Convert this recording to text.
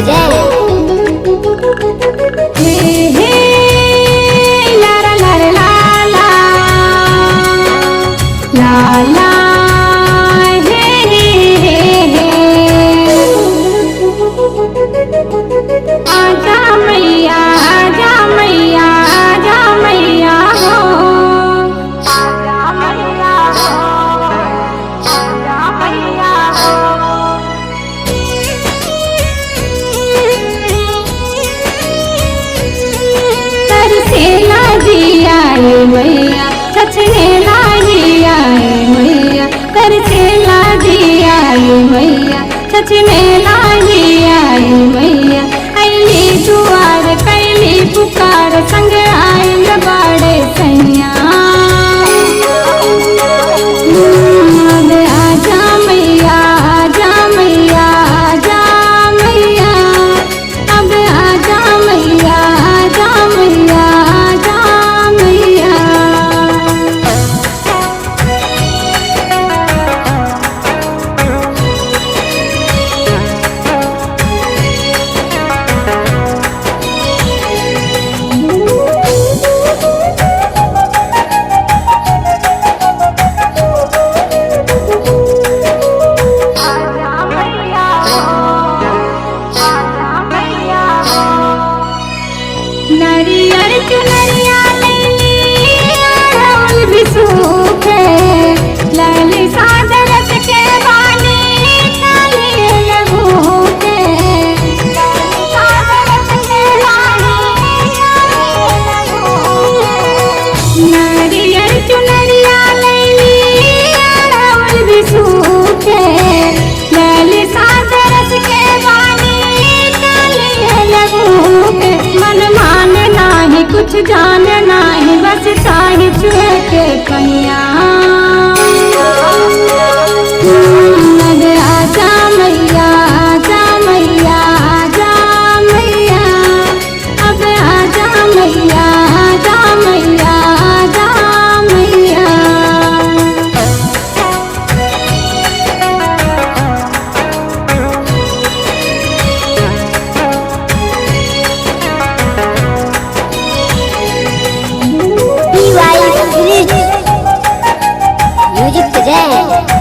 बजाए। लारा लारा ला ला ला ला आजा मैया आजा मैया आजा मैया हो, आजा मैया हो, आजा मैया हो। तरसेला दिया मैया छछनेला दिया मैया, तरसेला दिया मैया छछनेला दिया मैया। अली दुआर कैली पुकार संग आयल बाड़े सैया। अब आजा मैया आजा मैया आजा मैया, अब आजा मैया आजा मैया आजा मैया। नरियर चुनरिया लैली अड़हुल भी सूखे, लैली सादरत के बानी काली लगू के, लैली सादरत के बानी काली लगू के। नरियर चुनरिया लैली अड़हुल भी सूखे, लैली सादरत के बानी काली लगू के। मन माने नाही कुछ जाने नाही, बस चाहे छुए के कहिया। अब आजा मैया आजा मैया आजा मैया, अब आजा मैया आजा मैया आजा मैया। म्यूजिक बजाए।